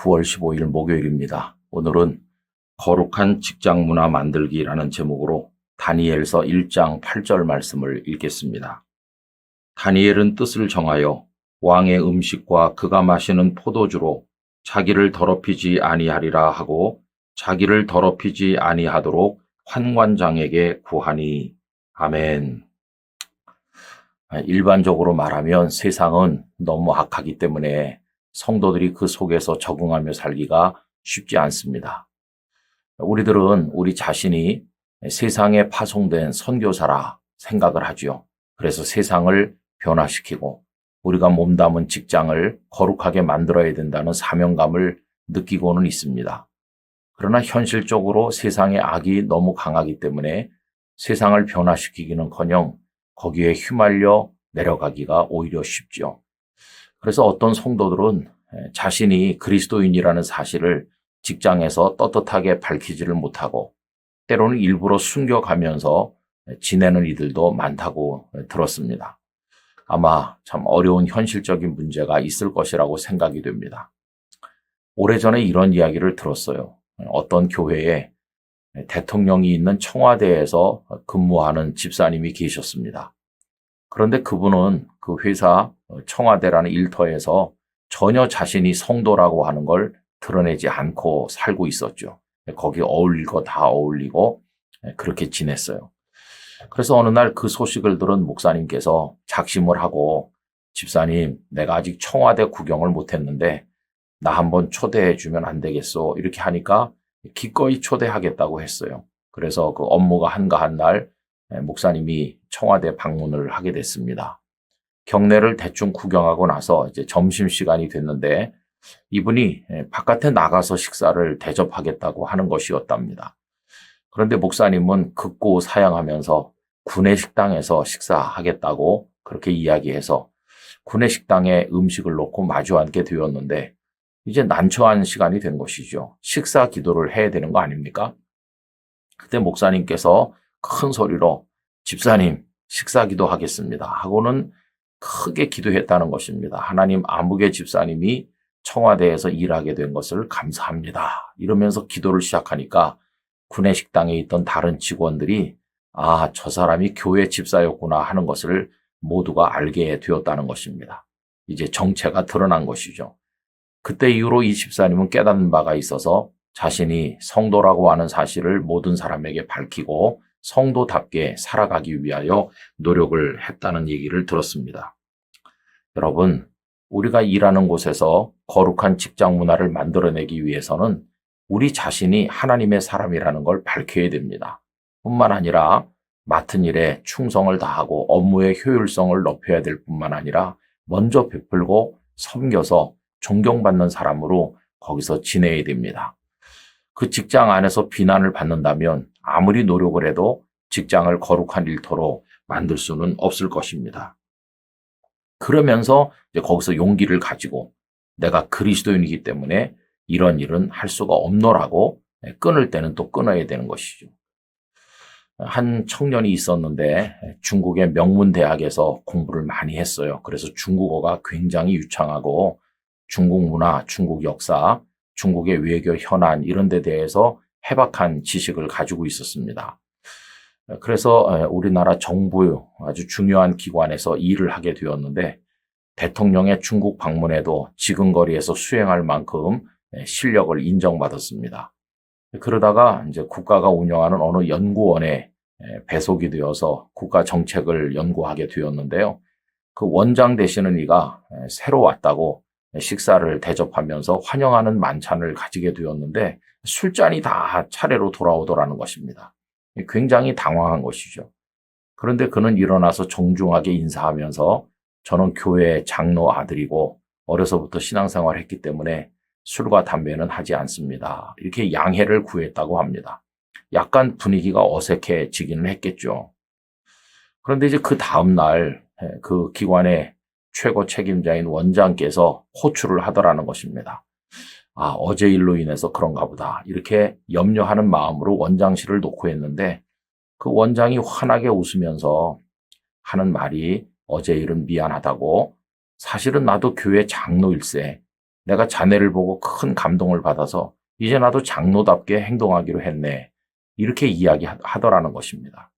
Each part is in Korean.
9월 15일 목요일입니다. 오늘은 거룩한 직장 문화 만들기라는 제목으로 다니엘서 1장 8절 말씀을 읽겠습니다. 다니엘은 뜻을 정하여 왕의 음식과 그가 마시는 포도주로 자기를 더럽히지 아니하리라 하고 자기를 더럽히지 아니하도록 환관장에게 구하니. 아멘. 일반적으로 말하면 세상은 너무 악하기 때문에 성도들이 그 속에서 적응하며 살기가 쉽지 않습니다. 우리들은 우리 자신이 세상에 파송된 선교사라 생각을 하죠. 그래서 세상을 변화시키고 우리가 몸담은 직장을 거룩하게 만들어야 된다는 사명감을 느끼고는 있습니다. 그러나 현실적으로 세상의 악이 너무 강하기 때문에 세상을 변화시키기는커녕 거기에 휘말려 내려가기가 오히려 쉽죠. 그래서 어떤 성도들은 자신이 그리스도인이라는 사실을 직장에서 떳떳하게 밝히지를 못하고 때로는 일부러 숨겨가면서 지내는 이들도 많다고 들었습니다. 아마 참 어려운 현실적인 문제가 있을 것이라고 생각이 됩니다. 오래전에 이런 이야기를 들었어요. 어떤 교회에 대통령이 있는 청와대에서 근무하는 집사님이 계셨습니다. 그런데 그분은 그 회사 청와대라는 일터에서 전혀 자신이 성도라고 하는 걸 드러내지 않고 살고 있었죠. 거기 어울릴 거 다 어울리고 그렇게 지냈어요. 그래서 어느 날 그 소식을 들은 목사님께서 작심을 하고, 집사님, 내가 아직 청와대 구경을 못했는데 나 한번 초대해 주면 안 되겠소? 이렇게 하니까 기꺼이 초대하겠다고 했어요. 그래서 그 업무가 한가한 날 목사님이 청와대 방문을 하게 됐습니다. 경내를 대충 구경하고 나서 이제 점심시간이 됐는데 이분이 바깥에 나가서 식사를 대접하겠다고 하는 것이었답니다. 그런데 목사님은 극구 사양하면서 구내식당에서 식사하겠다고 그렇게 이야기해서 구내식당에 음식을 놓고 마주 앉게 되었는데 이제 난처한 시간이 된 것이죠. 식사 기도를 해야 되는 거 아닙니까? 그때 목사님께서 큰 소리로 집사님 식사 기도하겠습니다 하고는 크게 기도했다는 것입니다. 하나님, 아무개 집사님이 청와대에서 일하게 된 것을 감사합니다. 이러면서 기도를 시작하니까 구내식당에 있던 다른 직원들이 저 사람이 교회 집사였구나 하는 것을 모두가 알게 되었다는 것입니다. 이제 정체가 드러난 것이죠. 그때 이후로 이 집사님은 깨닫는 바가 있어서 자신이 성도라고 하는 사실을 모든 사람에게 밝히고 성도답게 살아가기 위하여 노력을 했다는 얘기를 들었습니다. 여러분, 우리가 일하는 곳에서 거룩한 직장 문화를 만들어내기 위해서는 우리 자신이 하나님의 사람이라는 걸 밝혀야 됩니다. 뿐만 아니라 맡은 일에 충성을 다하고 업무의 효율성을 높여야 될 뿐만 아니라 먼저 베풀고 섬겨서 존경받는 사람으로 거기서 지내야 됩니다. 그 직장 안에서 비난을 받는다면 아무리 노력을 해도 직장을 거룩한 일터로 만들 수는 없을 것입니다. 그러면서 이제 거기서 용기를 가지고 내가 그리스도인이기 때문에 이런 일은 할 수가 없노라고 끊을 때는 또 끊어야 되는 것이죠. 한 청년이 있었는데 중국의 명문대학에서 공부를 많이 했어요. 그래서 중국어가 굉장히 유창하고 중국 문화, 중국 역사, 중국의 외교 현안 이런 데 대해서 해박한 지식을 가지고 있었습니다. 그래서 우리나라 정부 아주 중요한 기관에서 일을 하게 되었는데 대통령의 중국 방문에도 지근거리에서 수행할 만큼 실력을 인정받았습니다. 그러다가 이제 국가가 운영하는 어느 연구원에 배속이 되어서 국가 정책을 연구하게 되었는데요. 그 원장 되시는 이가 새로 왔다고 식사를 대접하면서 환영하는 만찬을 가지게 되었는데 술잔이 다 차례로 돌아오더라는 것입니다. 굉장히 당황한 것이죠. 그런데 그는 일어나서 정중하게 인사하면서 저는 교회 장로 아들이고 어려서부터 신앙생활을 했기 때문에 술과 담배는 하지 않습니다. 이렇게 양해를 구했다고 합니다. 약간 분위기가 어색해지기는 했겠죠. 그런데 이제 그 다음날 그 기관의 최고 책임자인 원장께서 호출을 하더라는 것입니다. 어제 일로 인해서 그런가 보다. 이렇게 염려하는 마음으로 원장실을 놓고 했는데 그 원장이 환하게 웃으면서 하는 말이 어제 일은 미안하다고, 사실은 나도 교회 장로일세. 내가 자네를 보고 큰 감동을 받아서 이제 나도 장로답게 행동하기로 했네. 이렇게 이야기하더라는 것입니다.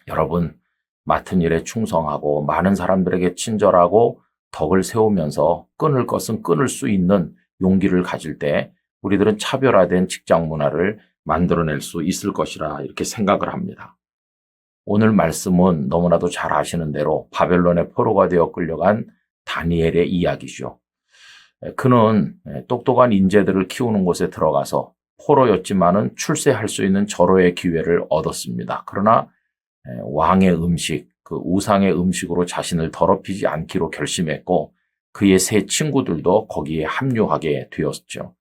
여러분, 맡은 일에 충성하고 많은 사람들에게 친절하고 덕을 세우면서 끊을 것은 끊을 수 있는 용기를 가질 때 우리들은 차별화된 직장 문화를 만들어낼 수 있을 것이라 이렇게 생각을 합니다. 오늘 말씀은 너무나도 잘 아시는 대로 바벨론의 포로가 되어 끌려간 다니엘의 이야기죠. 그는 똑똑한 인재들을 키우는 곳에 들어가서 포로였지만은 출세할 수 있는 절호의 기회를 얻었습니다. 그러나 왕의 음식, 그 우상의 음식으로 자신을 더럽히지 않기로 결심했고 그의 세 친구들도 거기에 합류하게 되었죠.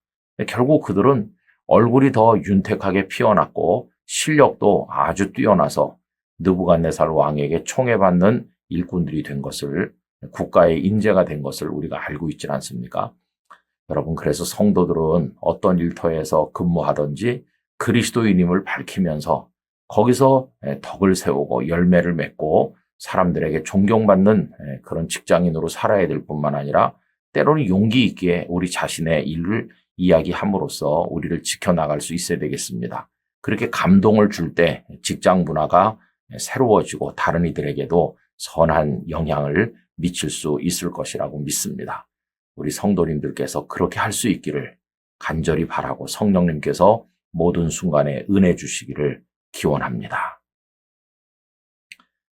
결국 그들은 얼굴이 더 윤택하게 피어났고 실력도 아주 뛰어나서 느부갓네살 왕에게 총애받는 일꾼들이 된 것을, 국가의 인재가 된 것을 우리가 알고 있지 않습니까? 여러분, 그래서 성도들은 어떤 일터에서 근무하든지 그리스도인임을 밝히면서 거기서 덕을 세우고 열매를 맺고 사람들에게 존경받는 그런 직장인으로 살아야 될 뿐만 아니라 때로는 용기 있게 우리 자신의 일을 이야기함으로써 우리를 지켜나갈 수 있어야 되겠습니다. 그렇게 감동을 줄 때 직장 문화가 새로워지고 다른 이들에게도 선한 영향을 미칠 수 있을 것이라고 믿습니다. 우리 성도님들께서 그렇게 할 수 있기를 간절히 바라고 성령님께서 모든 순간에 은혜 주시기를 기원합니다.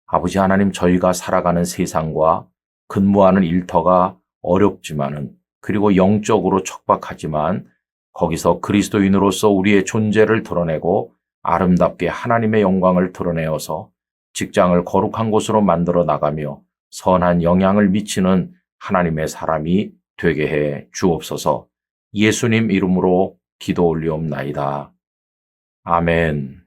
아버지 하나님, 저희가 살아가는 세상과 근무하는 일터가 어렵지만은 그리고 영적으로 척박하지만 거기서 그리스도인으로서 우리의 존재를 드러내고 아름답게 하나님의 영광을 드러내어서 직장을 거룩한 곳으로 만들어 나가며 선한 영향을 미치는 하나님의 사람이 되게 해 주옵소서. 예수님 이름으로 기도 올리옵나이다. 아멘.